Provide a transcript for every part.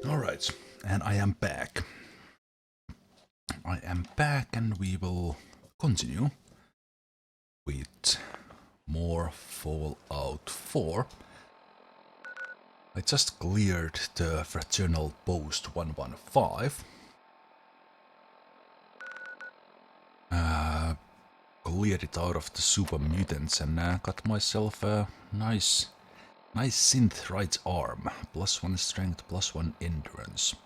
Alright, and I am back. I am back and we will continue with more Fallout 4. I just cleared the Fraternal Post 115. Cleared it out of the super mutants and got myself a nice synth right arm. +1 strength, +1 endurance.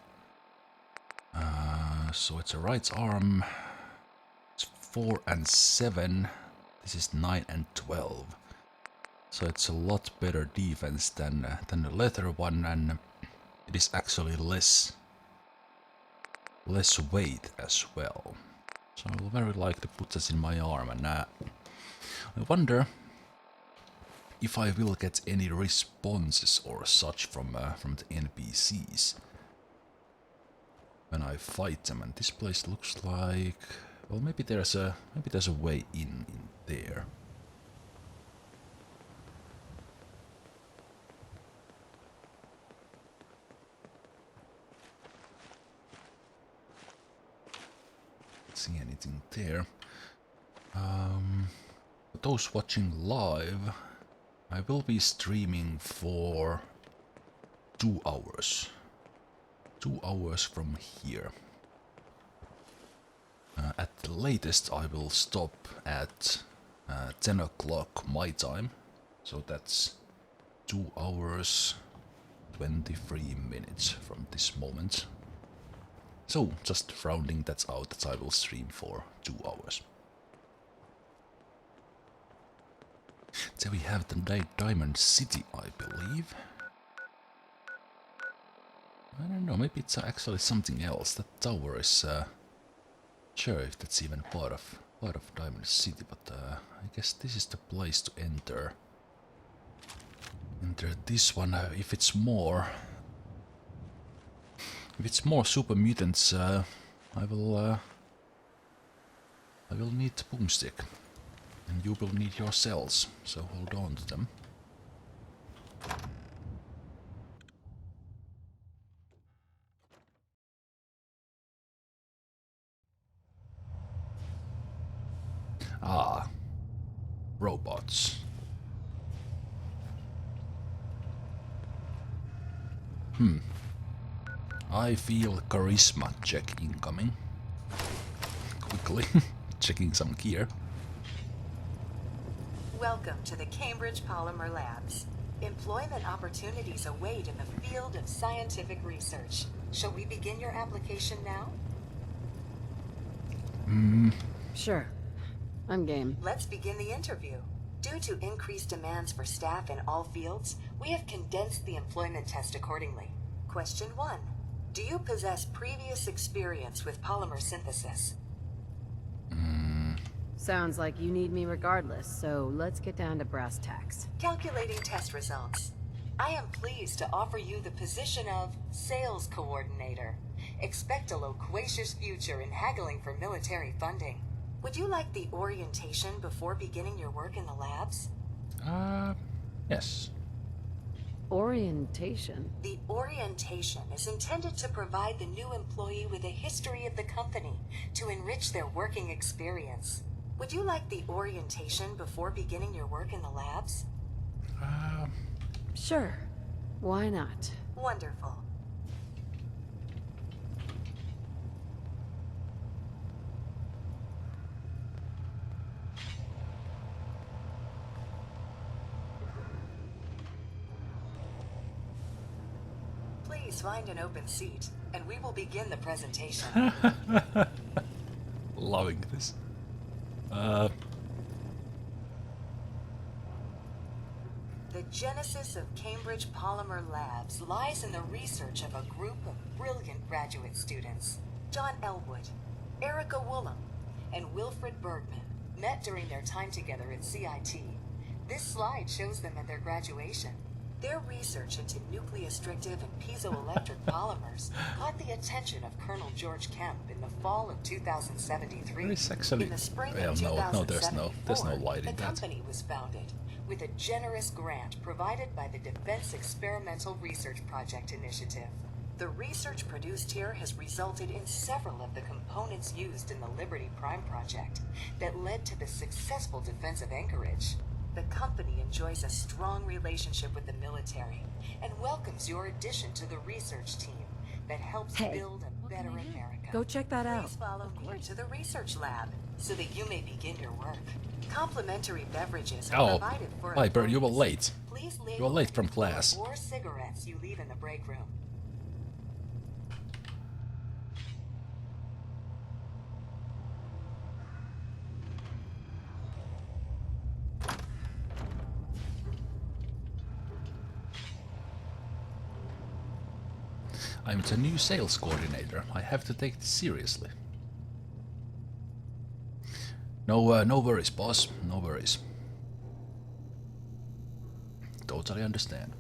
So it's a right arm. It's 4 and 7. This is 9 and 12. So it's a lot better defense than the leather one, and it is actually less weight as well. So I will very likely put this in my arm, and I wonder if I will get any responses or such from the NPCs when I fight them. And this place looks like, well, maybe there's a way in there. See anything there? For those watching live, I will be streaming for 2 hours. 2 hours from here. At the latest, I will stop at 10 o'clock my time. So that's 2 hours 23 minutes from this moment. So, just rounding that out, that I will stream for 2 hours. There we have the Diamond City, I believe. I don't know, maybe it's actually something else. That tower is... sure if that's even part of Diamond City, but I guess this is the place to enter. Enter this one. If it's more super mutants, I will need the boomstick, and you will need your cells. So hold on to them. Ah, robots. I feel charisma check incoming. Quickly checking some gear. Welcome to the Cambridge Polymer Labs. Employment opportunities await in the field of scientific research. Shall we begin your application now? Sure. I'm game. Let's begin the interview. Due to increased demands for staff in all fields, we have condensed the employment test accordingly. Question 1. Do you possess previous experience with polymer synthesis? Sounds like you need me regardless, so let's get down to brass tacks. Calculating test results. I am pleased to offer you the position of Sales Coordinator. Expect a loquacious future in haggling for military funding. Would you like the orientation before beginning your work in the labs? Yes. Orientation? The orientation is intended to provide the new employee with a history of the company to enrich their working experience. Would you like the orientation before beginning your work in the labs? Sure. Why not? Wonderful. Please find an open seat, and we will begin the presentation. Loving this. The genesis of Cambridge Polymer Labs lies in the research of a group of brilliant graduate students. John Elwood, Erica Woolham, and Wilfred Bergman met during their time together at CIT. This slide shows them at their graduation. Their research into nucleostrictive and piezoelectric polymers caught the attention of Colonel George Kemp in the fall of 2073. It's actually... In the spring well, of no, there's no 2074, light in the that. company was founded with a generous grant provided by the Defense Experimental Research Project Initiative. The research produced here has resulted in several of the components used in the Liberty Prime project that led to the successful defense of Anchorage. The company enjoys a strong relationship with the military and welcomes your addition to the research team that helps build a better America. Go check that out. Please follow me to the research lab so that you may begin your work. Complimentary beverages are provided for Piper, you were employees. late. Please You were late from class. or cigarettes you leave in the break room. I'm the new sales coordinator. I have to take this seriously. No worries, boss. No worries. Totally understand.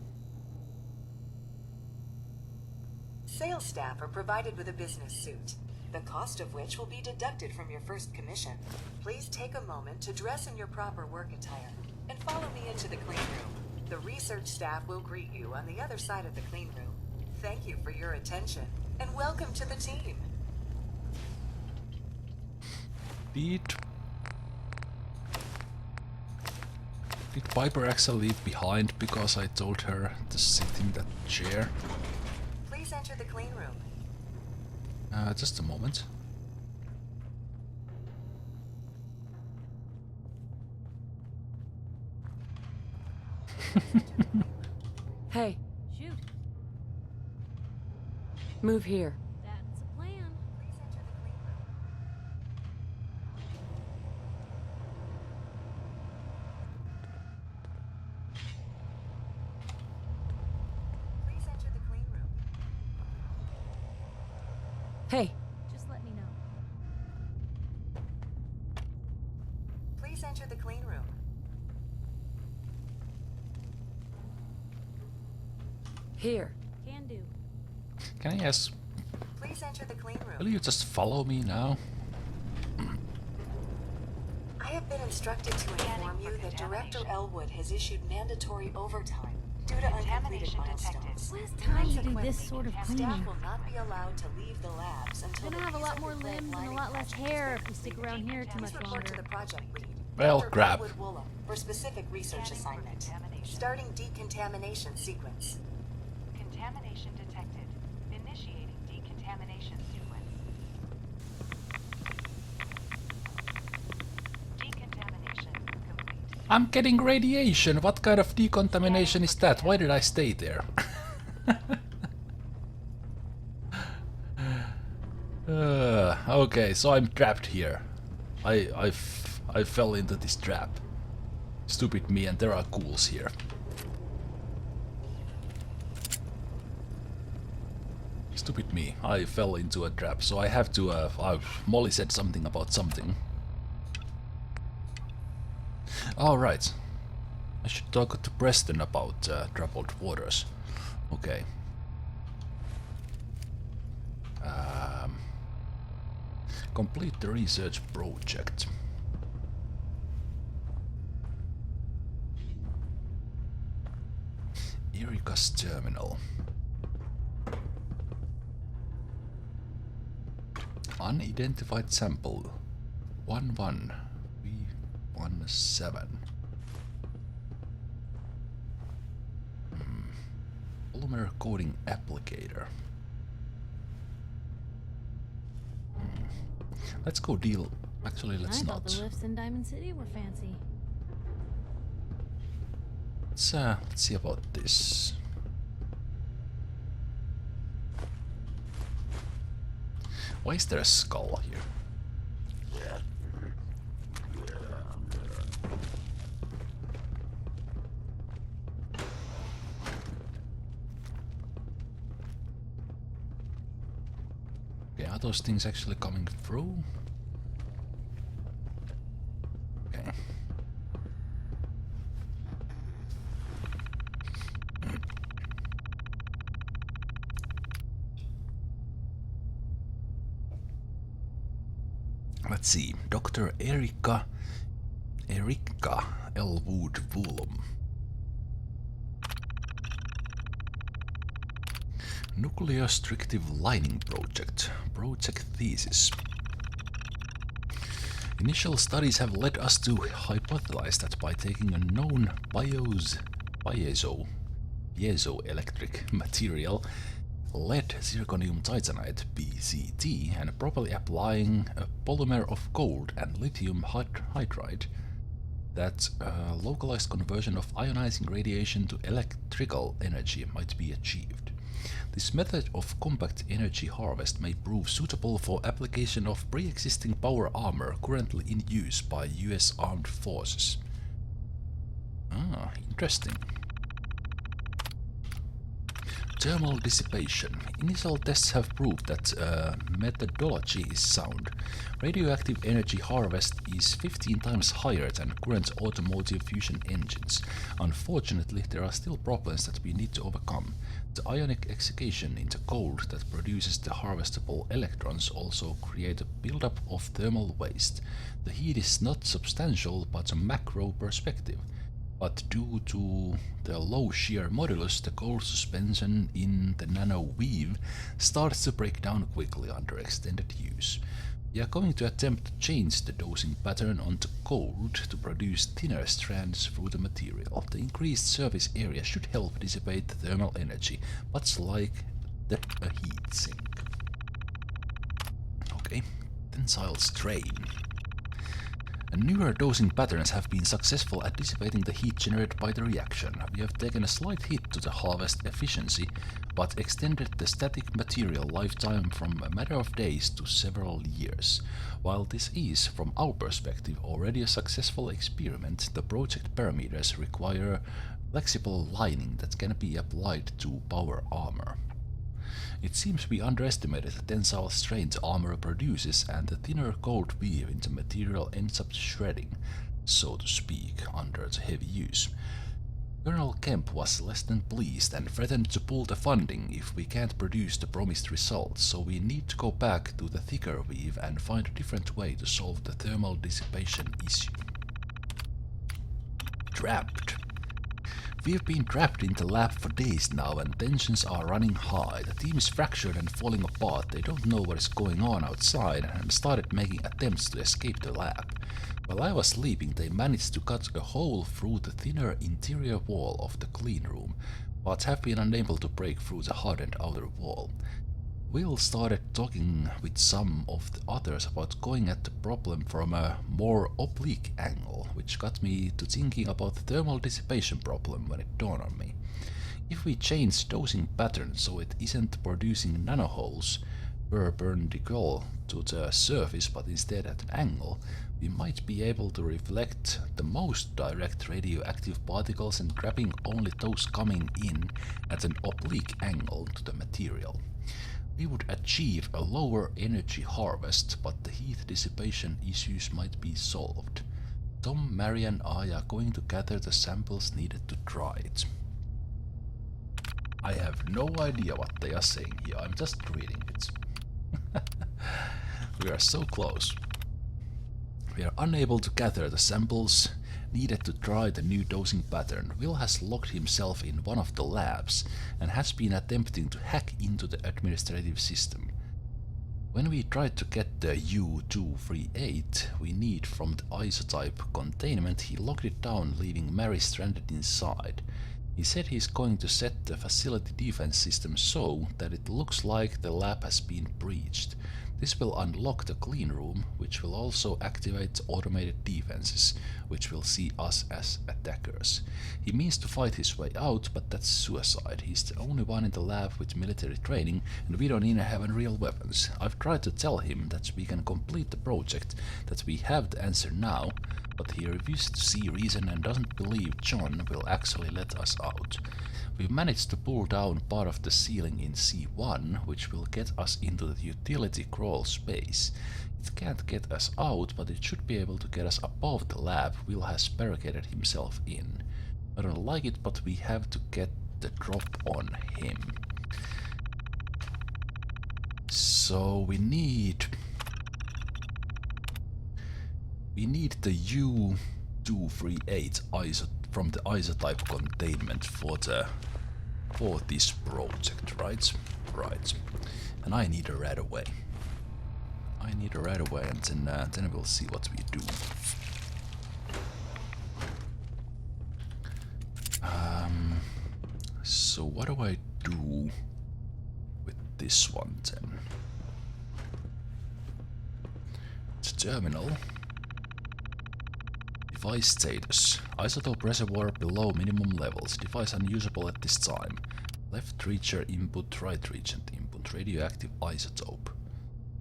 Sales staff are provided with a business suit, the cost of which will be deducted from your first commission. Please take a moment to dress in your proper work attire and follow me into the clean room. The research staff will greet you on the other side of the clean room. Thank you for your attention and welcome to the team. Did Piper actually leave behind because I told her to sit in that chair? Please enter the clean room. Just a moment. Hey. Shoot. Move here. That's a plan. Please enter the clean room. Please enter the clean room. Hey. Just let me know. Please enter the clean room. Here. Can do. Can I ask, Please enter the clean will room. you just follow me now? I have been instructed to inform you that Director Elwood has issued mandatory overtime due to uncompleted milestones. Last time you do this sort of Staff cleaning. will not be allowed to leave the labs until Gonna the have a lot piece of more the red limbs and a lining lot less patch is hair if we complete. stick around here too much Please report to longer. the project lead, Well, Dr. crap. Elwood Woolham, for specific research assignment. Starting decontamination sequence. Contamination detected. Initiating decontamination sequence. Decontamination complete. I'm getting radiation. What kind of decontamination is that? Why did I stay there? Okay, so I'm trapped here. I fell into this trap. Stupid me, and there are ghouls here. Stupid me, I fell into a trap, so I have to, Molly said something about something. Alright. I should talk to Preston about troubled waters. Okay. Complete the research project. Erika's terminal. Unidentified sample 11317. Polymer coating applicator. Let's go deal. Actually, let's I thought the not. lifts in Diamond City were fancy. Let's see about this. Why is there a skull here? Okay, are those things actually coming through? Okay. Let's see, Dr. Erika Elwood Woolham. Nuclear Strictive Lining Project. Project thesis. Initial studies have led us to hypothesize that by taking a known piezoelectric material, lead zirconium titanide (PZT), and properly applying a polymer of gold and lithium hydride, that localized conversion of ionizing radiation to electrical energy might be achieved. This method of compact energy harvest may prove suitable for application of pre-existing power armor currently in use by US Armed Forces. Ah, interesting. Thermal dissipation. Initial tests have proved that methodology is sound. Radioactive energy harvest is 15 times higher than current automotive fusion engines. Unfortunately, there are still problems that we need to overcome. The ionic excitation into gold that produces the harvestable electrons also create a buildup of thermal waste. The heat is not substantial but a macro perspective. But due to the low shear modulus, the gold suspension in the nanoweave starts to break down quickly under extended use. We are going to attempt to change the dosing pattern onto gold to produce thinner strands through the material. The increased surface area should help dissipate the thermal energy, much like a heat sink. Okay, tensile strain. Newer dosing patterns have been successful at dissipating the heat generated by the reaction. We have taken a slight hit to the harvest efficiency, but extended the static material lifetime from a matter of days to several years. While this is, from our perspective, already a successful experiment, the project parameters require flexible lining that can be applied to power armor. It seems we underestimated the tensile strain the armor produces, and the thinner gold weave in the material ends up shredding, so to speak, under the heavy use. Colonel Kemp was less than pleased and threatened to pull the funding if we can't produce the promised results, so we need to go back to the thicker weave and find a different way to solve the thermal dissipation issue. Trapped. We've been trapped in the lab for days now and tensions are running high. The team is fractured and falling apart. They don't know what is going on outside and started making attempts to escape the lab. While I was sleeping, they managed to cut a hole through the thinner interior wall of the clean room, but have been unable to break through the hardened outer wall. Will started talking with some of the others about going at the problem from a more oblique angle, which got me to thinking about the thermal dissipation problem when it dawned on me. If we change dosing pattern so it isn't producing nanoholes perpendicular to the surface but instead at an angle, we might be able to reflect the most direct radioactive particles and trapping only those coming in at an oblique angle to the material. We would achieve a lower energy harvest, but the heat dissipation issues might be solved. Tom, Mary and I are going to gather the samples needed to try it. I have no idea what they are saying here, I'm just reading it. We are so close. We are unable to gather the samples needed to try the new dosing pattern. Will has locked himself in one of the labs and has been attempting to hack into the administrative system. When we tried to get the U-238 we need from the isotope containment, he locked it down, leaving Mary stranded inside. He said he's going to set the facility defense system so that it looks like the lab has been breached. This will unlock the clean room, which will also activate automated defenses, which will see us as attackers. He means to fight his way out, but that's suicide. He's the only one in the lab with military training, and we don't even have any real weapons. I've tried to tell him that we can complete the project, that we have the answer now, but he refuses to see reason and doesn't believe John will actually let us out. We've managed to pull down part of the ceiling in C1, which will get us into the utility crawl space. It can't get us out, but it should be able to get us above the lab Will has barricaded himself in. I don't like it, but we have to get the drop on him. So we need the U-238 from the isotope containment for the for this project, right? Right. And I need a right away. I need a right away, and then we'll see what we do. So what do I do with this one then? It's a terminal. Device status. Isotope reservoir below minimum levels. Device unusable at this time. Left reacher input, right reagent input. Radioactive isotope.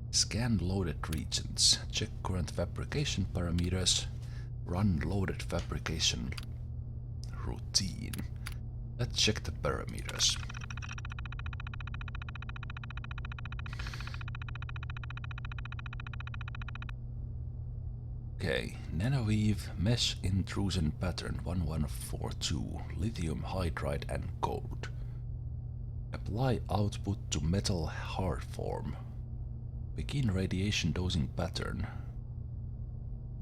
Scan loaded regions. Check current fabrication parameters. Run loaded fabrication routine. Let's check the parameters. Okay, nanoweave mesh intrusion pattern 1142, lithium hydride and code. Apply output to metal hard form. Begin radiation dosing pattern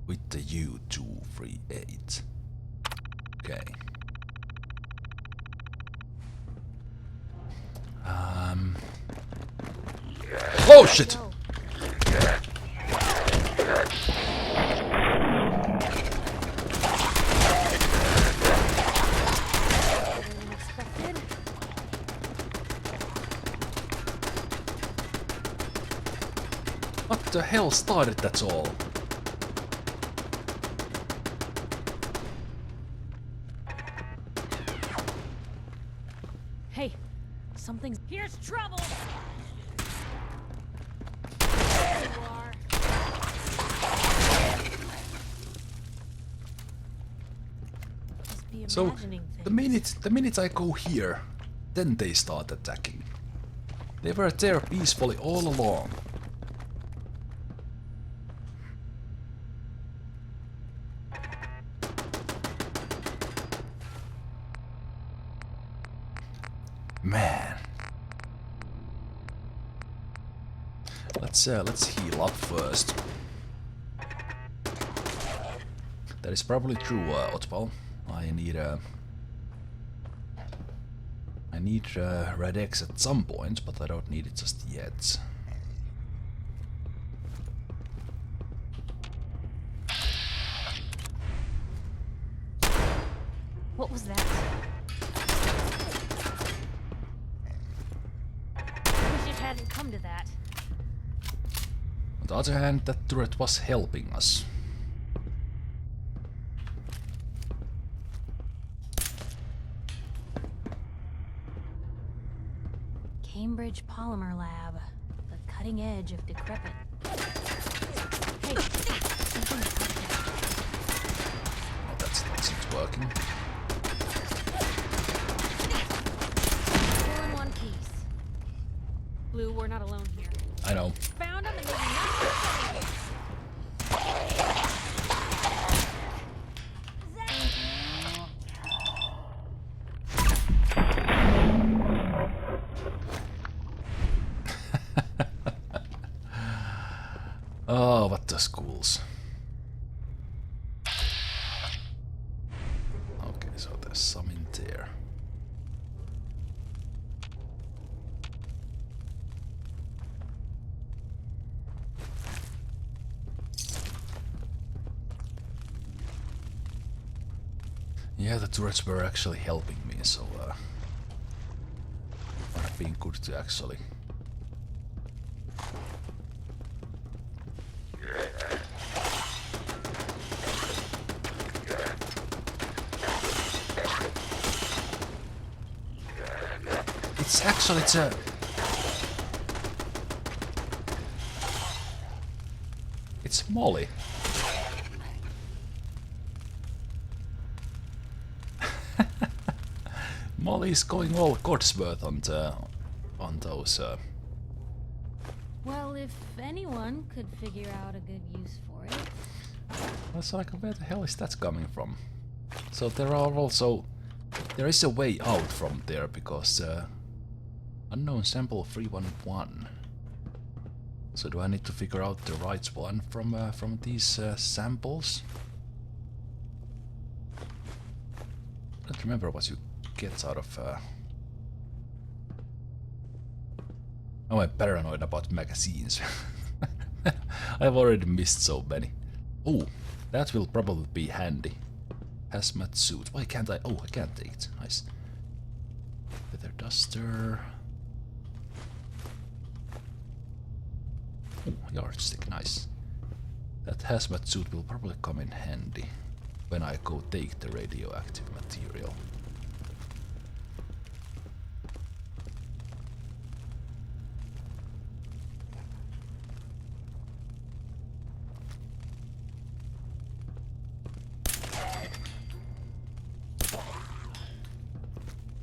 with the U238. Okay. Oh shit! Unexpected. What the hell started that all? Hey, something's. Here's trouble! You are. Just be So imagining the minute I go here, then they start attacking. They were there peacefully all along. Man. Let's heal up first. That is probably true, Otpal. I need Red X at some point, but I don't need it just yet. What was that? Wish it hadn't come to that. On the other hand, that turret was helping us. Cambridge Polymer Lab. The cutting edge of decrepit. Hey, something's out there. Oh, that's not working. All in one piece. Blue, we're not alone here. I know. Found him and maybe not. Oh, what the schools. Okay, so there's some in there. Yeah, the turrets were actually helping me, so would have been good to actually. It's a... It's Molly. Molly's going all Codsworth on those. Well, if anyone could figure out a good use for it. That's like, where the hell is that coming from? So there are also... There is a way out from there, because... unknown sample 311. So do I need to figure out the right one from these samples? I don't remember what you get out of Oh, I'm paranoid about magazines. I've already missed so many. Oh, that will probably be handy. Hazmat suit. Why can't I? Oh, I can't take it. Nice. Feather duster. Oh, yardstick. Nice. That hazmat suit will probably come in handy when I go take the radioactive material.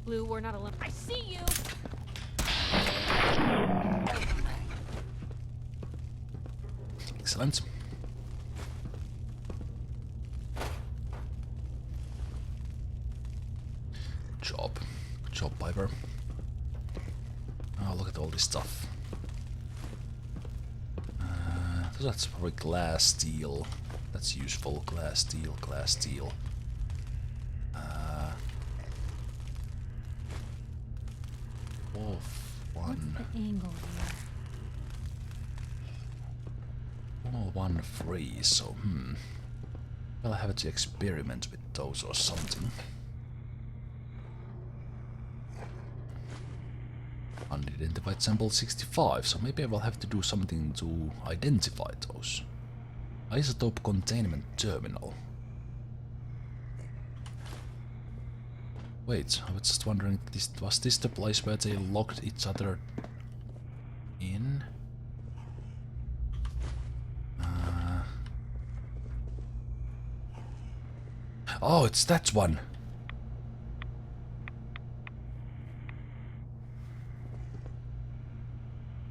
Blue, we're not alone. I see you! Excellent. Good job. Good job, Piper. Oh, look at all this stuff. So that's probably glass steel. That's useful. Glass steel, glass steel. What's the angle here? All one free, so I'll have to experiment with those or something. Unidentified sample 65, so maybe I will have to do something to identify those. Isotope containment terminal. Wait, I was just wondering, was this the place where they locked each other in? Oh, it's that one!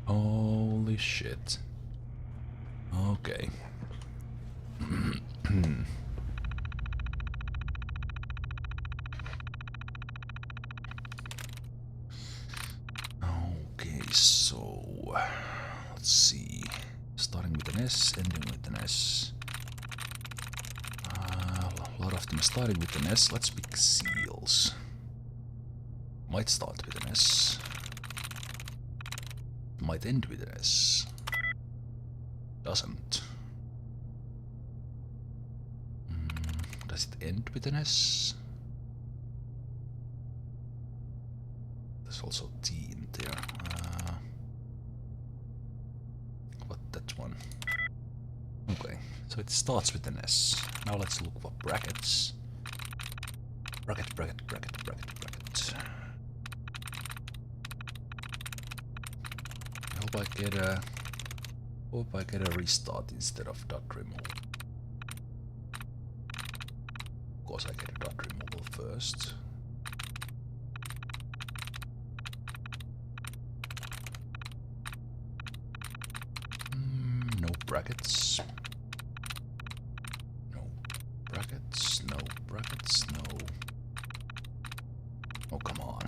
Holy shit. Okay. Okay, so let's see. Starting with an S, ending with an S. A lot of them starting with an S. Let's pick seals. Might start with an S. Might end with an S. Doesn't. Does it end with an S? There's also T in there. What that one? Okay, so it starts with an S. Now let's look for brackets. Bracket, bracket, bracket, bracket, bracket. Hope I get a restart instead of dot removal. Of course I get a dot removal first. No brackets. No brackets, no brackets, no. Oh, come on.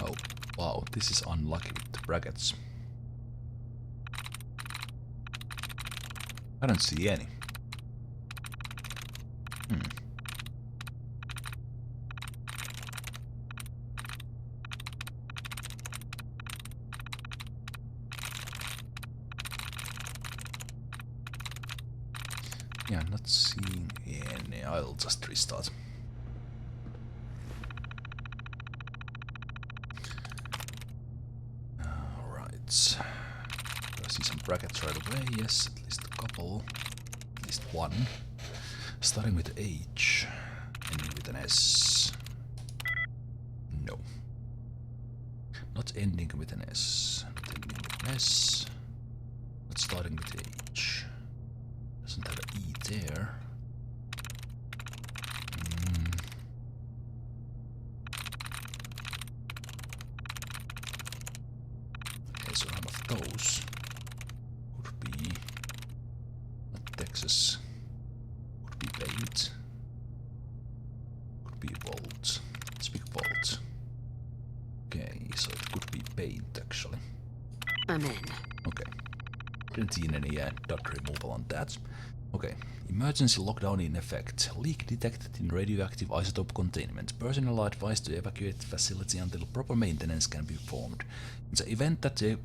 Oh, wow, this is unlucky with the brackets. I don't see any. Yeah, I'm not seeing any. I'll just restart. Alright. I see some brackets right away. Yes, at least a couple. At least one. Starting with H. Ending with an S. No. Not ending with an S. Not ending with an S. Not starting with H. Doesn't have an E there. Okay, so none of those would be not Texas. Would be paint. Could be volt. Let's pick volt. Okay, so it could be paint actually. I'm in. Okay. Didn't see any dot removal on that. Okay. Emergency lockdown in effect. Leak detected in radioactive isotope containment. Personnel are advised to evacuate the facility until proper maintenance can be performed. In the event that the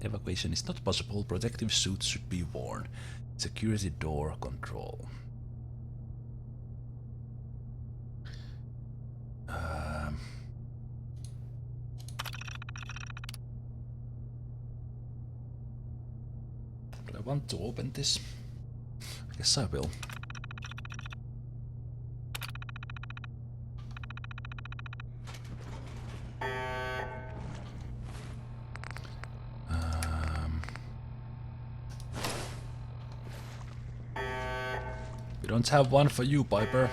evacuation is not possible, protective suits should be worn. Security door control. Do I want to open this? I guess I will. We don't have one for you, Piper.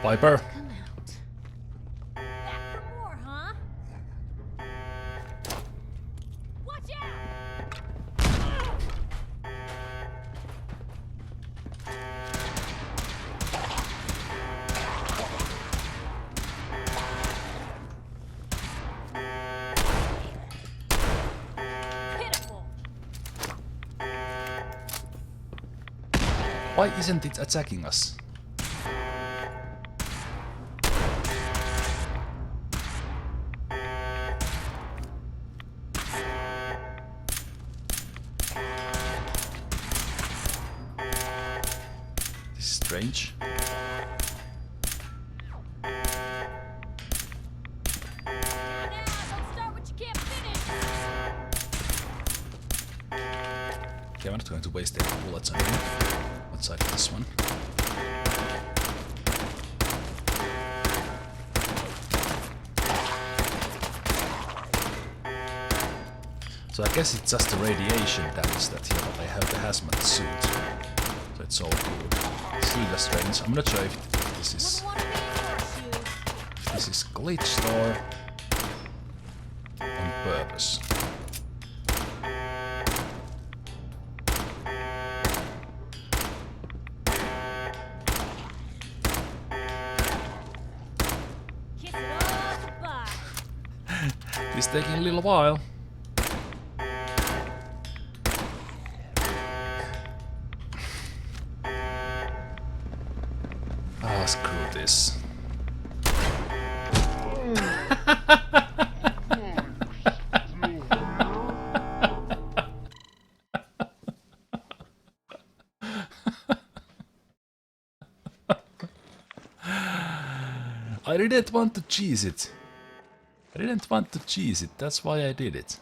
Piper. Come out. Back for more, huh? Watch out! Pitiful. Why isn't it attacking us? This is strange. Okay, I'm not going to waste any bullets on him. Outside of this one. So I guess it's just the radiation damage that here, but I have the hazmat suit. So it's all good. Still strange. I'm not sure if this is glitched or on purpose. It's taking a little while. Ah, screw this. I didn't want to cheese it. I didn't want to cheese it, that's why I did it.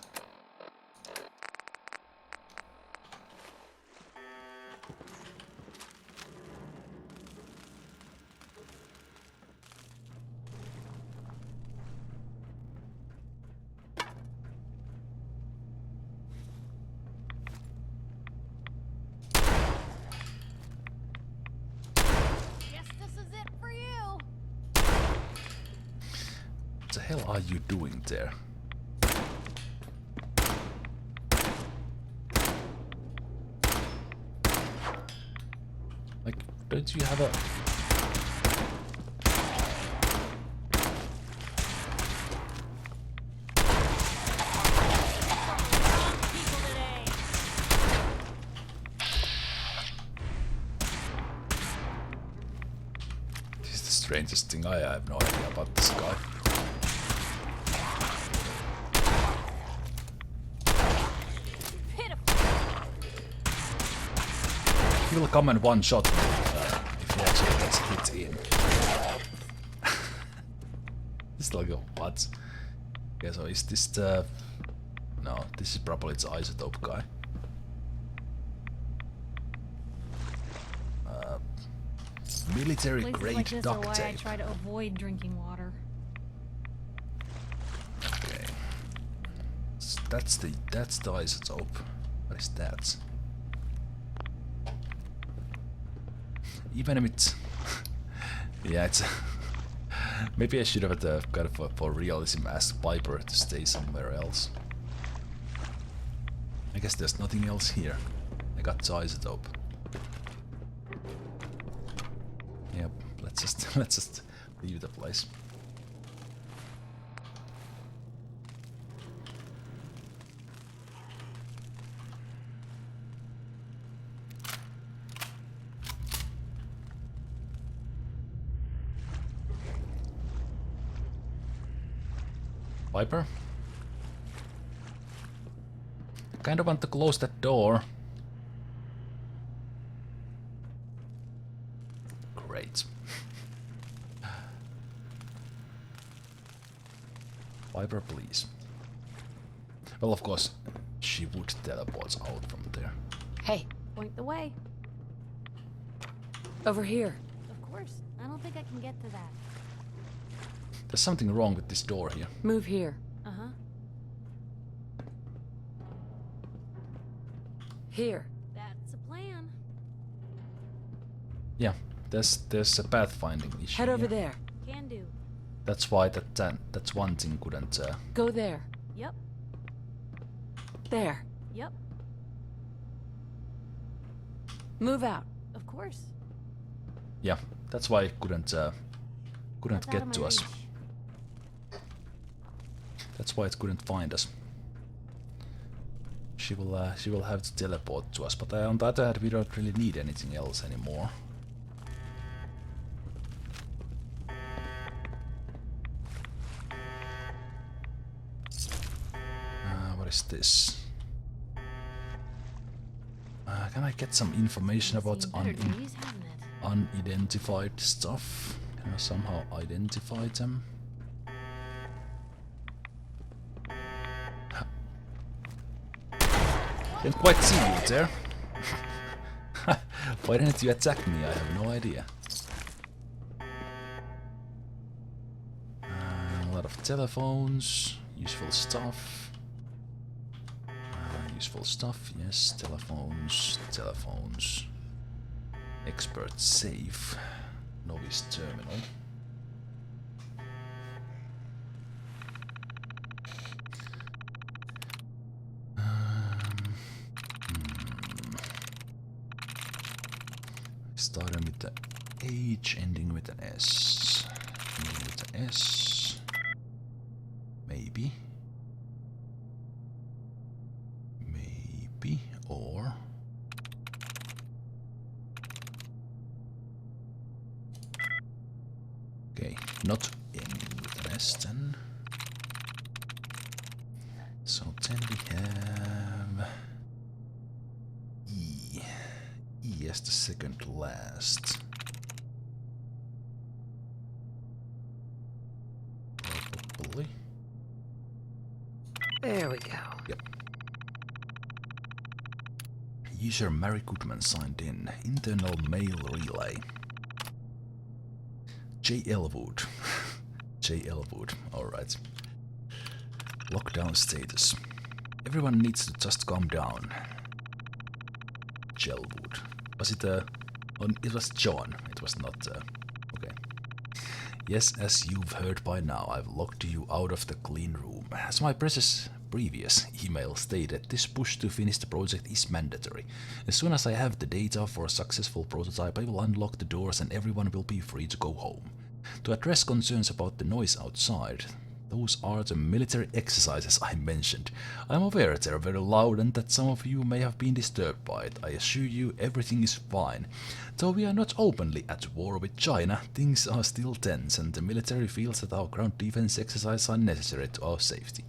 Guess this is it for you. What the hell are you doing there? Like, don't you have a... This is the strangest thing. I have no idea about this guy. He will come and one-shot me if he actually gets hit in. It's like a what? Okay, so is this the... No, this is probably the isotope guy. Military Places grade like this are duct why I tape. try to avoid drinking water. Okay. So that's the isotope. What is that? Even if it's... yeah, it's... maybe I should have got it for realism asked Piper to stay somewhere else. I guess there's nothing else here. I got the isotope. Yep, let's just leave the place. Viper? Kind of want to close that door. Great. Viper, please. Well, of course, she would teleport out from there. Hey, Point the way. over here. Of course. I don't think I can get to that. There's something wrong with this door here. Move here. Uh-huh. Here. That's a plan. Yeah, there's a pathfinding issue. Head over here. there. Can do. That's why that's one thing couldn't. Go there. Yep. There. Yep. Move out. Of course. Yeah, that's why it couldn't That's out get of my to us. reach. That's why it couldn't find us. She will have to teleport to us, but on the other hand, we don't really need anything else anymore. What is this? Can I get some information about Seen better days, hasn't it? unidentified stuff? Can I somehow identify them? Didn't quite see you there. Why didn't you attack me? I have no idea. A lot of telephones, useful stuff. Useful stuff, yes. Telephones. Expert safe. Novice terminal. Starting with the H, ending with an S. Ending with an S. Maybe. Maybe, or... Okay, not ending with an S then. So then we have... E. E as the second last. Probably. There we go. Yep. User Mary Goodman signed in. Internal mail relay. J. Elwood. J. Elwood. Alright. Lockdown status. Everyone needs to just calm down. Jelwood. Was it it was John. It was not okay. Yes, as you've heard by now, I've locked you out of the clean room. As my previous email stated, this push to finish the project is mandatory. As soon as I have the data for a successful prototype, I will unlock the doors and everyone will be free to go home. To address concerns about the noise outside, those are the military exercises I mentioned. I'm aware they're very loud and that some of you may have been disturbed by it. I assure you everything is fine. Though we are not openly at war with China, things are still tense and the military feels that our ground defense exercises are necessary to our safety.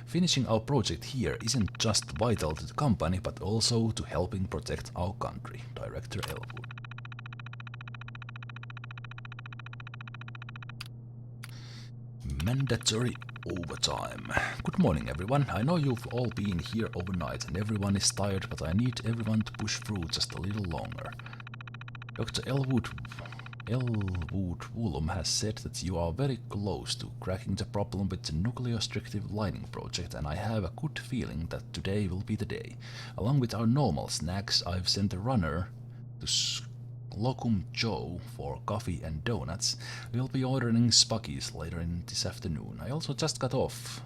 Finishing our project here isn't just vital to the company, but also to helping protect our country. Director Elwood. Mandatory overtime. Good morning, everyone. I know you've all been here overnight and everyone is tired, but I need everyone to push through just a little longer. Dr. Elwood Woolum has said that you are very close to cracking the problem with the nucleostrictive lining project, and I have a good feeling that today will be the day. Along with our normal snacks, I've sent a runner to Locum Joe for coffee and donuts. We'll be ordering Spuggies later in this afternoon. I also just got off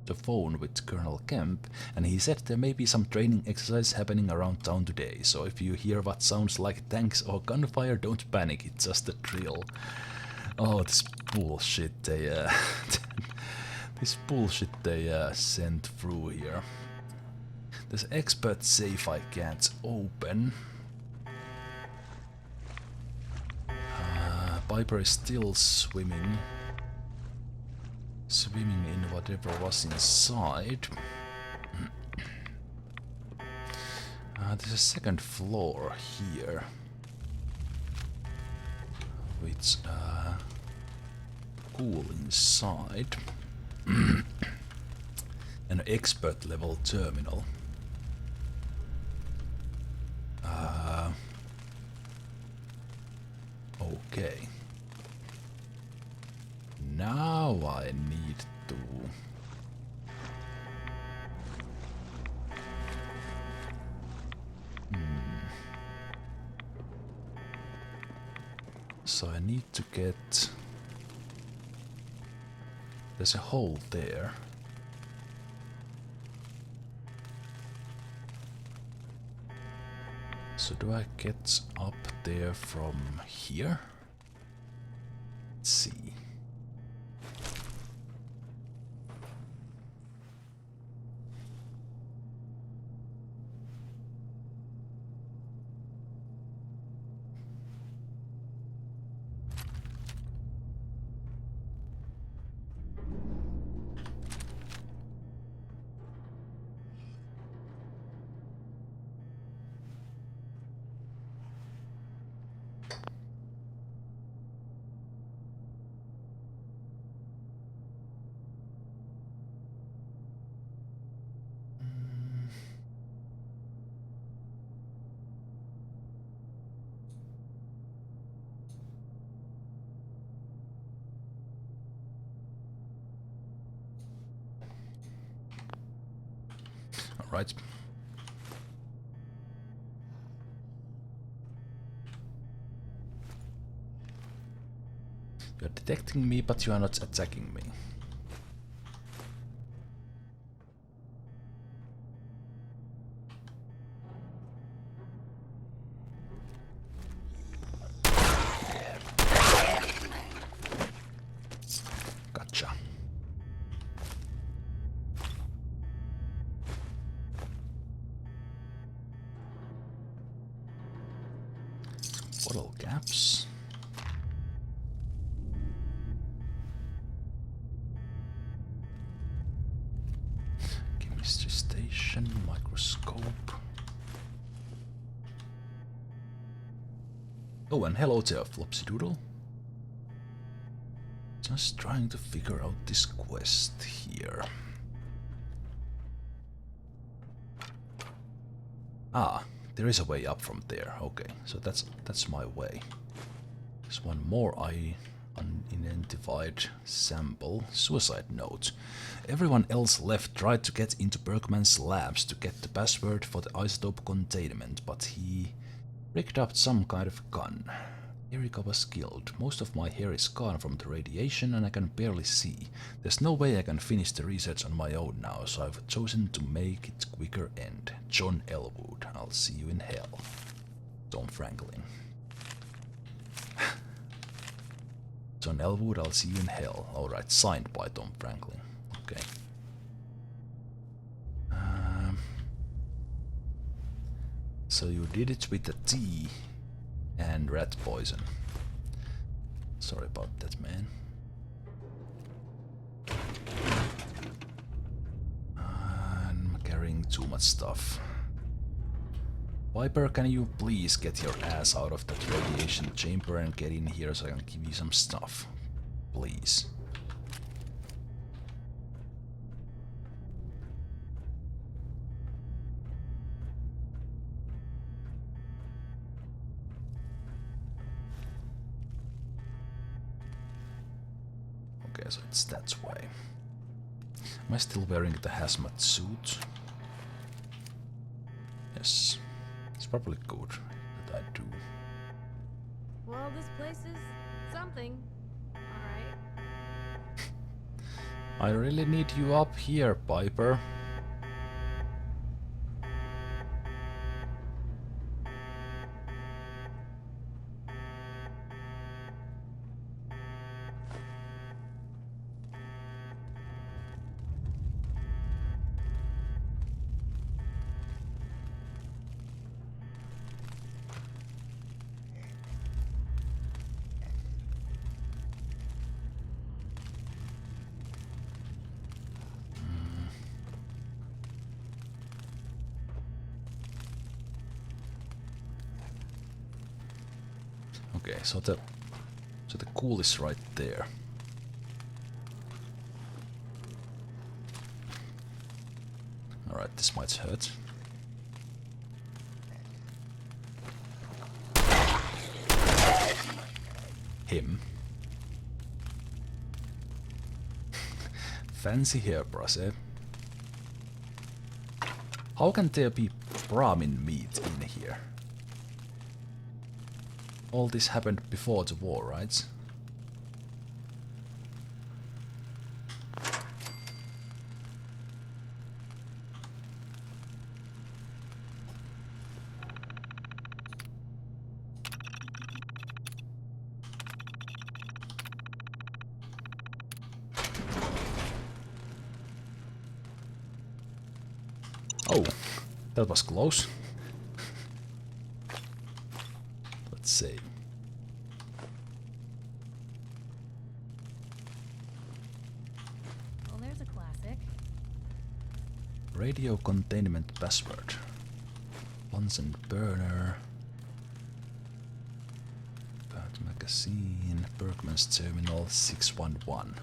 the phone with Colonel Kemp, and he said there may be some training exercise happening around town today, so if you hear what sounds like tanks or gunfire, don't panic, it's just a drill. Oh, this bullshit they this bullshit they sent through here. There's an expert safe I can't open. Piper is still swimming in whatever was inside. There's a second floor here, which cool inside. An expert level terminal. Okay. Now I need to So I need to get... There's a hole there. So do I get up there from here? Let's see. Right. You're detecting me, but you are not attacking me. Gotcha. Bottle caps. Chemistry station, microscope. Oh, and hello there, Flopsy-Doodle. Just trying to figure out this quest here. Ah, there is a way up from there. Okay, so that's my way. There's one more unidentified sample. Suicide note. Everyone else left tried to get into Bergman's labs to get the password for the isotope containment, but he rigged up some kind of gun. Erika was killed. Most of my hair is gone from the radiation and I can barely see. There's no way I can finish the research on my own now, so I've chosen to make it quicker end. John Elwood. I'll see you in hell. Tom Franklin. John Elwood, I'll see you in hell. Alright, signed by Tom Franklin. Okay. So you did it with the tea and rat poison. Sorry about that, man. I'm carrying too much stuff. Viper, can you please get your ass out of that radiation chamber and get in here so I can give you some stuff? Please. Okay, so it's that way. Am I still wearing the hazmat suit? Yes. It's probably good that I do. Well, this place is something. Alright. I really need you up here, Piper. Okay, so the cool is right there. Alright, this might hurt. Him. Fancy hairbrush, eh? How can there be Brahmin meat in here? All this happened before the war, right? Oh, that was close. Let's see. Well, there's a classic. Radio containment password. Bunsen burner. Bad magazine. Bergman's terminal 611.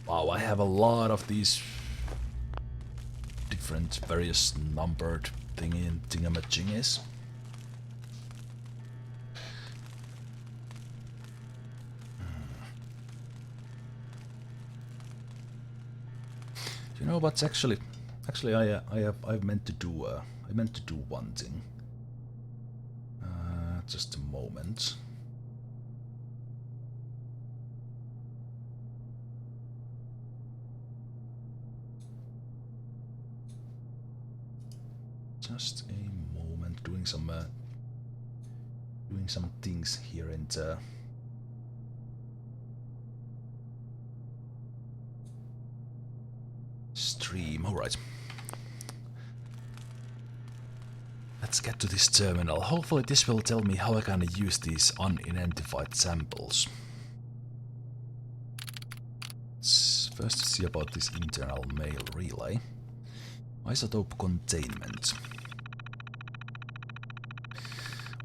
Wow, I have a lot of these different various numbered thingamajiggies. You know what's actually I meant to do one thing. Just a moment. Just a moment. Doing some things here in the stream. All right. Let's get to this terminal. Hopefully this will tell me how I can use these unidentified samples. Let's first see about this internal mail relay. Isotope containment.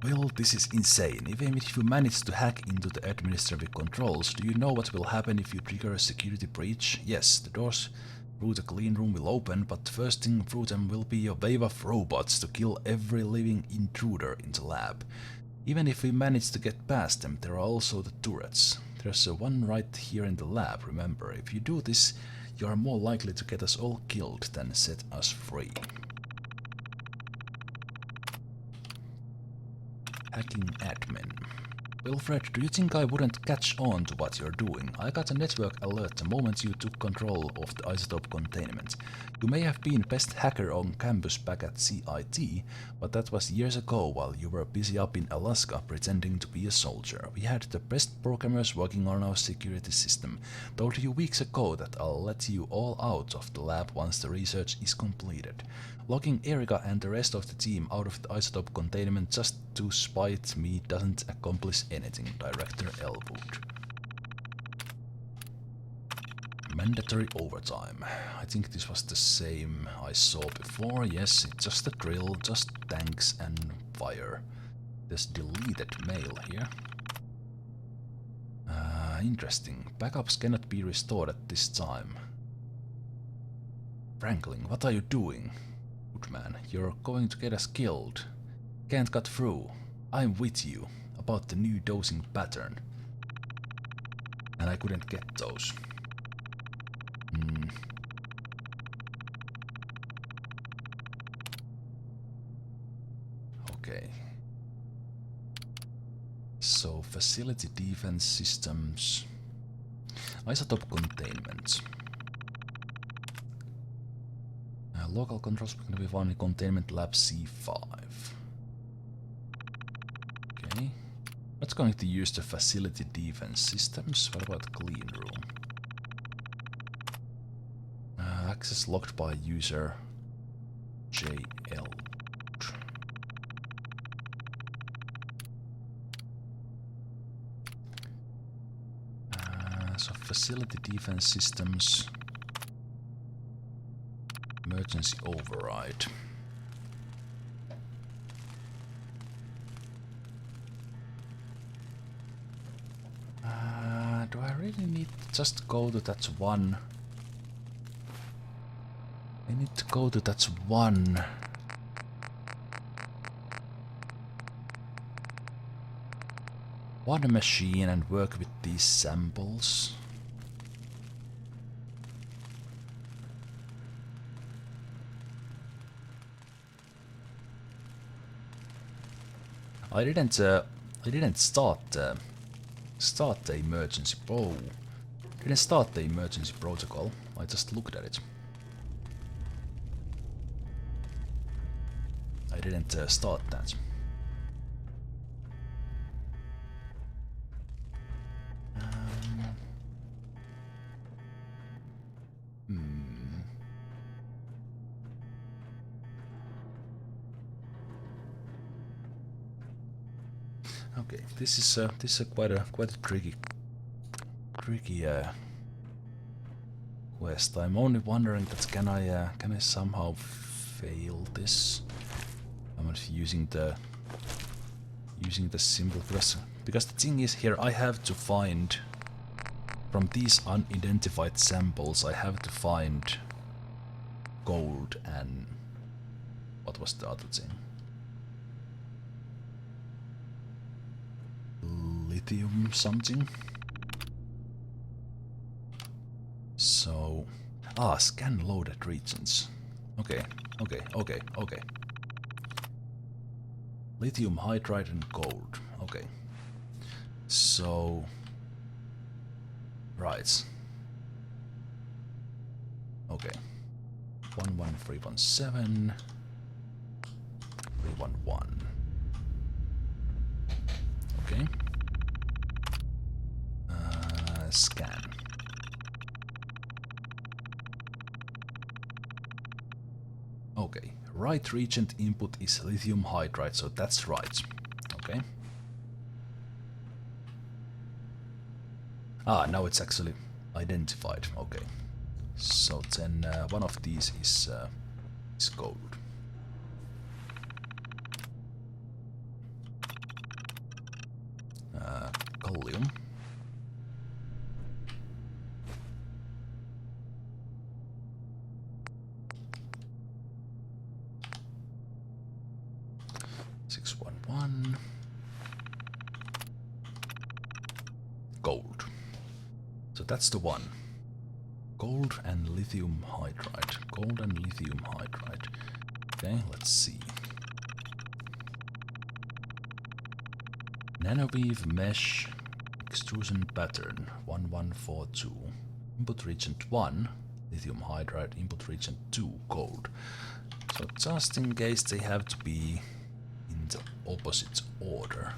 Well, this is insane. Even if you manage to hack into the administrative controls, do you know what will happen if you trigger a security breach? Yes, the doors through the clean room will open, but first thing through them will be a wave of robots to kill every living intruder in the lab. Even if we manage to get past them, there are also the turrets. There's one right here in the lab, remember. If you do this, you are more likely to get us all killed than set us free. Hacking admin. Wilfred, do you think I wouldn't catch on to what you're doing? I got a network alert the moment you took control of the isotope containment. You may have been best hacker on campus back at CIT, but that was years ago while you were busy up in Alaska pretending to be a soldier. We had the best programmers working on our security system. Told you weeks ago that I'll let you all out of the lab once the research is completed. Locking Erica and the rest of the team out of the isotope containment just to spite me doesn't accomplish anything, Director Elwood. Mandatory overtime. I think this was the same I saw before. Yes, it's just a drill, just tanks and fire. There's deleted mail here. Interesting. Backups cannot be restored at this time. Franklin, what are you doing? Good man, you're going to get us killed. Can't cut through. I'm with you. About the new dosing pattern. And I couldn't get those. Okay. So, facility defense systems. Isotope containment. Local controls are going to be found in containment lab C5. Okay. That's going to use the facility defense systems. What about clean room? Access locked by user JL. So facility defense systems. Emergency override. Do I really need to just go to that one? I need to go to that one. One machine and work with these samples. I didn't start the emergency. Oh, didn't start the emergency protocol. I just looked at it. I didn't start that. Okay, this is quite a tricky quest. I'm only wondering that can I somehow fail this? I'm using the symbol because the thing is here I have to find from these unidentified samples. I have to find gold and what was the other thing? Lithium something. So, scan loaded regions. Okay. Lithium hydride and gold. Okay. So, right. Okay. 11317 311. Okay. Scan. Okay, right reagent input is lithium hydride, so that's right. Okay. Now it's actually identified. Okay. So then one of these is gold. Gallium. Gold. So that's the one. Gold and lithium hydride. Gold and lithium hydride. Okay, let's see. Nanoweave mesh extrusion pattern 1142. Input region 1, lithium hydride. Input region 2, gold. So just in case they have to be in the opposite order.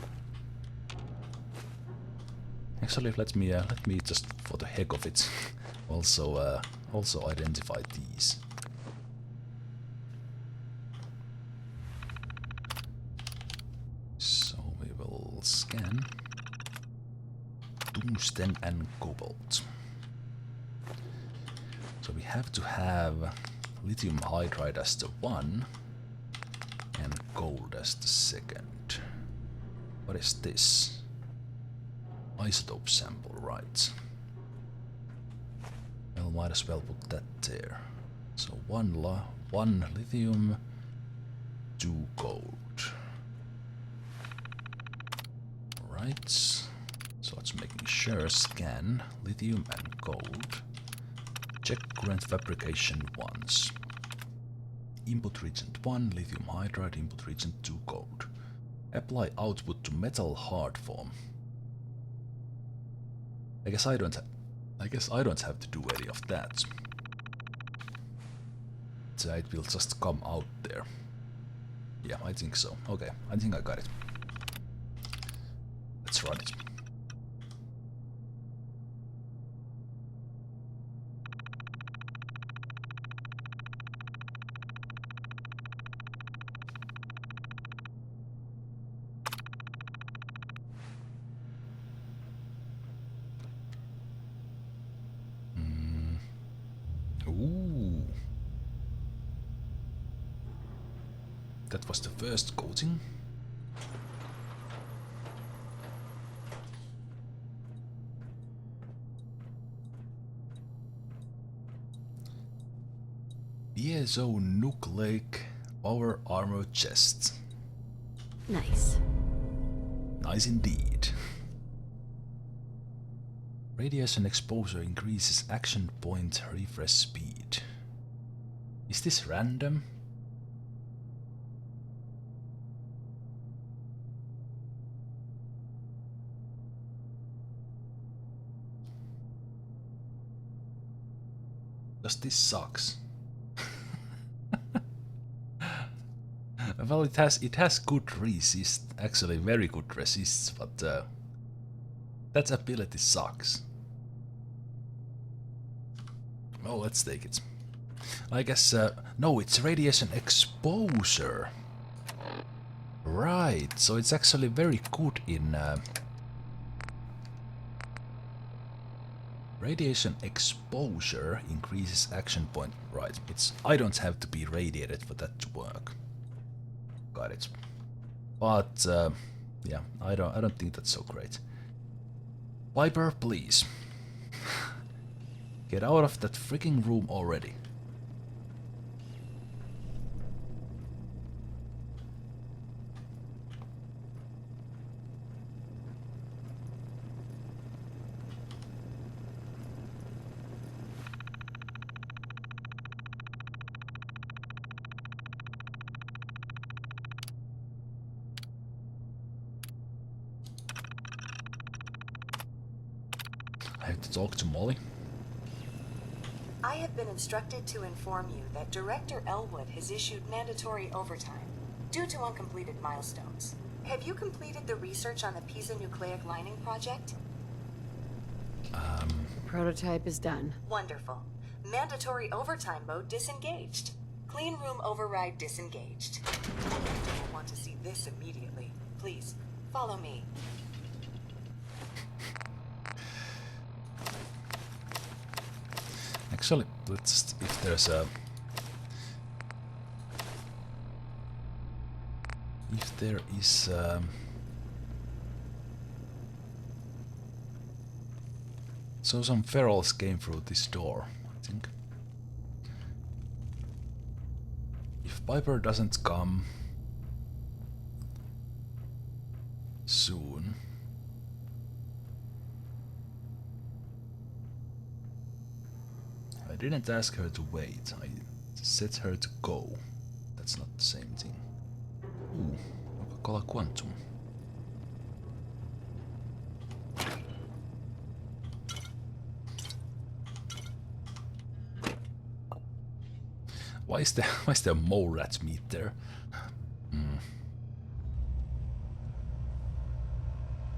Actually, let me just, for the heck of it, also identify these. So we will scan tungsten and cobalt. So we have to have lithium hydride as the one and gold as the second. What is this? Isotope sample, right. Well, might as well put that there. So one lithium, 2 gold. Right. So it's making sure scan lithium and gold. Check current fabrication once. Input region 1, lithium hydride, input region 2, gold. Apply output to metal hard form. I guess I don't I guess I don't have to do any of that. So it will just come out there. Yeah, I think so. Okay, I think I got it. Let's run it. Ooh. That was the first coating. Piezonucleic power armor chest. Nice. Nice indeed. Radiation exposure increases action point refresh speed. Is this random? Because this sucks. Well, it has good resist, actually very good resists, but that ability sucks. Oh, let's take it. I guess no, it's radiation exposure. Right, so it's actually very good in radiation exposure increases action point. Right, I don't have to be radiated for that to work. Got it. But yeah, I don't think that's so great. Viper, please. Get out of that freaking room already. I have to talk to Molly. I have been instructed to inform you that Director Elwood has issued mandatory overtime due to uncompleted milestones. Have you completed the research on the piezonucleic lining project? Prototype is done. Wonderful. Mandatory overtime mode disengaged. Clean room override disengaged. You will want to see this immediately. Please, follow me. Actually, let's if there's a if there is so some ferals came through this door, I think. If Piper doesn't come soon, I didn't ask her to wait, I set her to go. That's not the same thing. Ooh, Coca-Cola Quantum. Why is there mole rat meat there?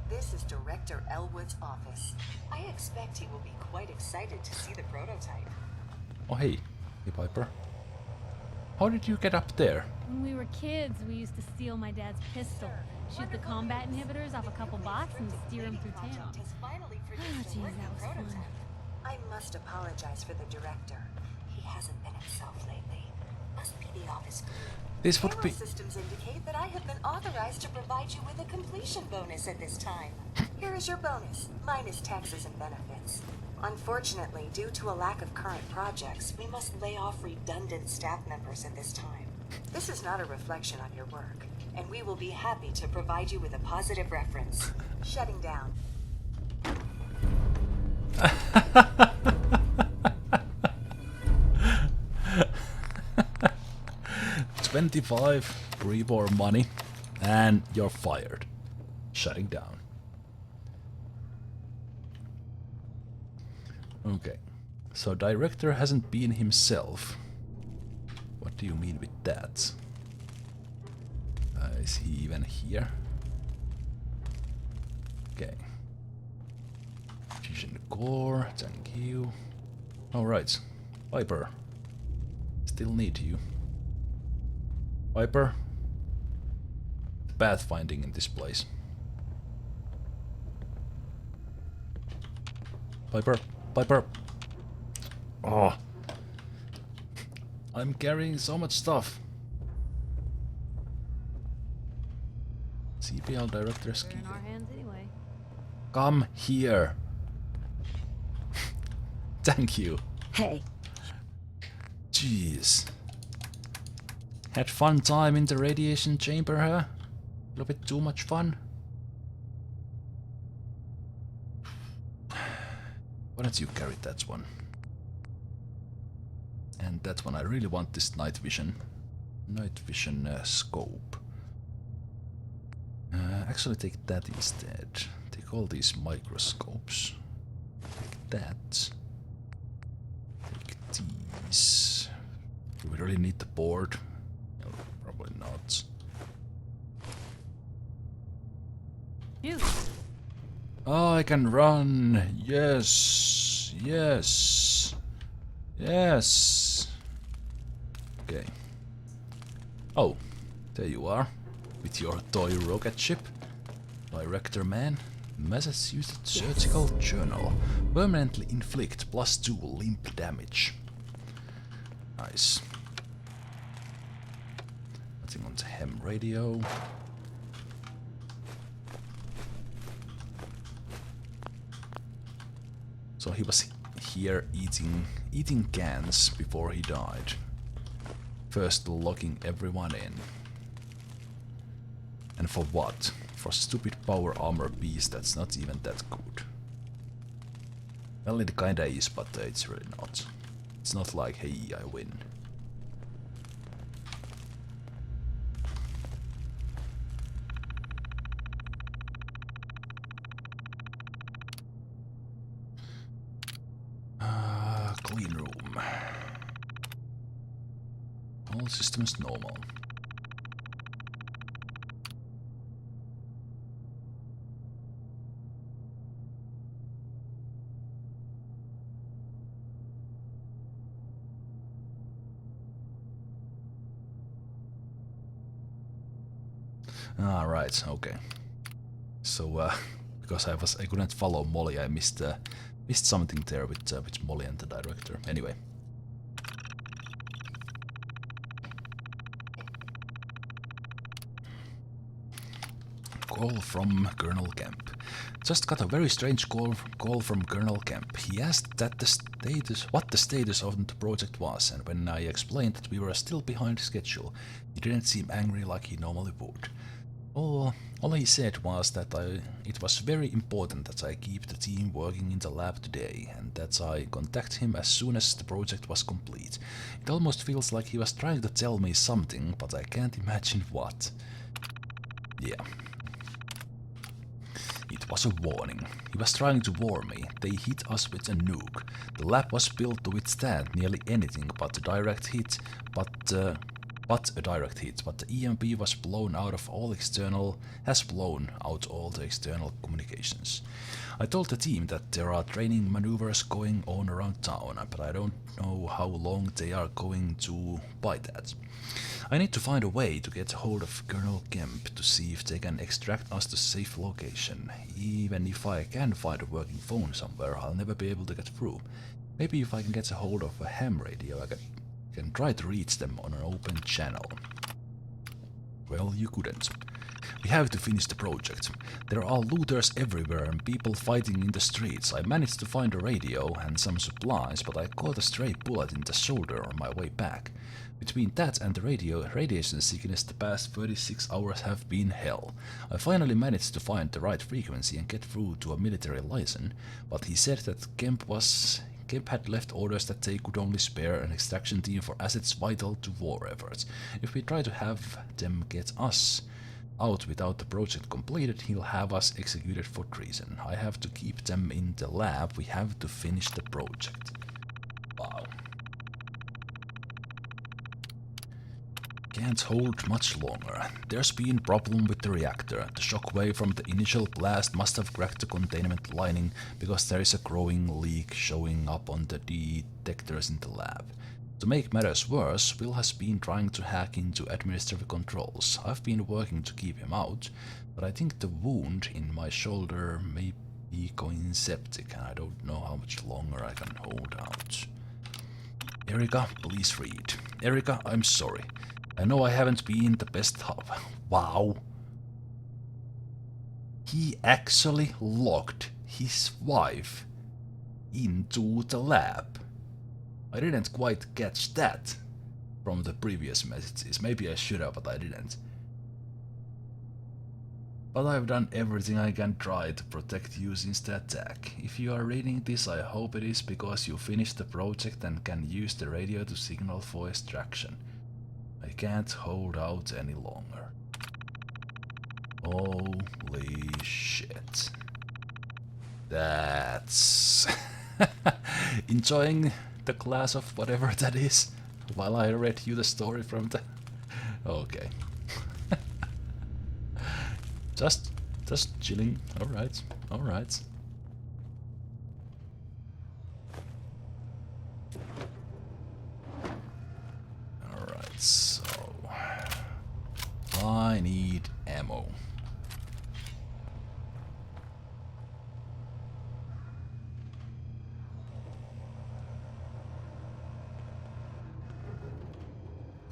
This is Director Elwood's office. I expect he will be quite excited to see the prototype. Oh hey Piper. How did you get up there? When we were kids, we used to steal my dad's pistol, shoot the combat inhibitors off a couple bots, and steer them through town. Has finally Oh, produced a geez, working that was fun. prototype. I must apologize for the director. He hasn't been himself lately. Must be the office glue. This would Payroll be... systems indicate that I have been authorized to provide you with a completion bonus at this time. Here is your bonus, minus taxes and benefits. Unfortunately, due to a lack of current projects, we must lay off redundant staff members at this time. This is not a reflection on your work, and we will be happy to provide you with a positive reference. Shutting down. 25 reborn money and you're fired. Shutting down. Okay. So director hasn't been himself. What do you mean with that? Is he even here? Okay. Fusion core, thank you. Alright. Viper. Still need you. Viper. Pathfinding in this place. Viper. Viper. Oh. I'm carrying so much stuff. CPL director's They're key. in our hands anyway. Come here. Thank you. Hey. Jeez. Had fun time in the radiation chamber, huh? A little bit too much fun. Why don't you carry that one? And that one, I really want this night vision. Night vision scope. Actually take that instead. Take all these microscopes. Take that. Take these. Do we really need the board? No, probably not. You. Oh, I can run! Yes! Yes! Yes! Okay. Oh, there you are. With your toy rocket ship. Director man. Massachusetts Surgical Journal. Permanently inflict +2 limp damage. Nice. Nothing on the ham radio. So he was here eating cans before he died. First locking everyone in. And for what? For stupid power armor piece that's not even that good. Well, it kinda is, but it's really not. It's not like, hey, I win. Clean room. All systems normal. Ah, right, okay. So, because I couldn't follow Molly, I missed something there with Molly and the director. Anyway. Call from Colonel Kemp. Just got a very strange call from Colonel Kemp. He asked what the status of the project was, and when I explained that we were still behind schedule, he didn't seem angry like he normally would. All he said was that it was very important that I keep the team working in the lab today, and that I contact him as soon as the project was complete. It almost feels like he was trying to tell me something, but I can't imagine what. Yeah. It was a warning. He was trying to warn me. They hit us with a nuke. The lab was built to withstand nearly anything but a direct hit, but the EMP was blown out all the external communications. I told the team that there are training maneuvers going on around town, but I don't know how long they are going to buy that. I need to find a way to get hold of Colonel Kemp to see if they can extract us to a safe location. Even if I can find a working phone somewhere, I'll never be able to get through. Maybe if I can get a hold of a ham radio, I can try to reach them on an open channel. Well, you couldn't. We have to finish the project. There are looters everywhere and people fighting in the streets. I managed to find a radio and some supplies, but I caught a stray bullet in the shoulder on my way back. Between that and the radiation sickness, the past 36 hours have been hell. I finally managed to find the right frequency and get through to a military liaison, but he said that Kemp had left orders that they could only spare an extraction team for assets vital to war efforts. If we try to have them get us out without the project completed, he'll have us executed for treason. I have to keep them in the lab. We have to finish the project. Wow. Can't hold much longer. There's been problem with the reactor. The shockwave from the initial blast must have cracked the containment lining because there is a growing leak showing up on the detectors in the lab. To make matters worse, Will has been trying to hack into administrative controls. I've been working to keep him out, but I think the wound in my shoulder may be going septic and I don't know how much longer I can hold out. Erika, please read. Erika, I'm sorry. I know I haven't been the best hub. Wow. He actually locked his wife into the lab. I didn't quite catch that from the previous messages. Maybe I should have, but I didn't. But I've done everything I can try to protect you since the attack. If you are reading this, I hope it is because you finished the project and can use the radio to signal for extraction. I can't hold out any longer. Holy shit. That's... enjoying the class of whatever that is while I read you the story from the... Okay. just chilling. Alright, alright. Alright, so... I need ammo.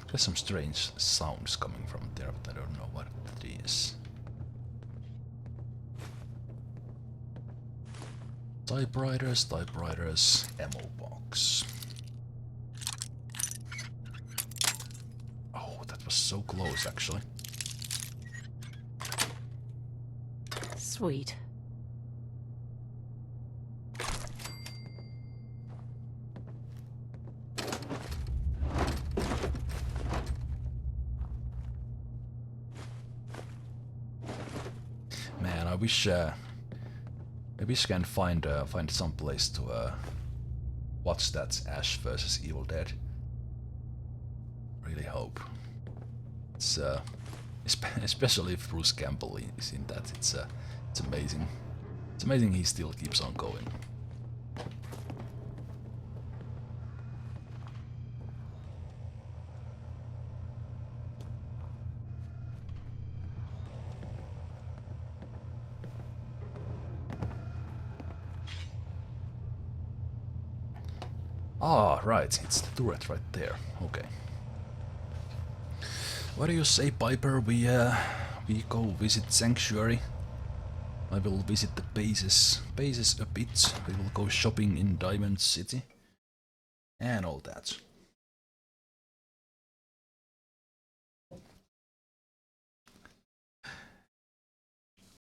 There's some strange sounds coming from there, but I don't know what it is. Typewriters, typewriters, ammo box. Oh, that was so close, actually. Sweet. Man, I wish I can find some place to watch that Ash vs Evil Dead. Really hope. It's especially if Bruce Campbell is in that. It's amazing. It's amazing he still keeps on going. Ah, right, it's the turret right there. Okay. What do you say, Piper? We go visit Sanctuary. I will visit the bases a bit. We will go shopping in Diamond City and all that.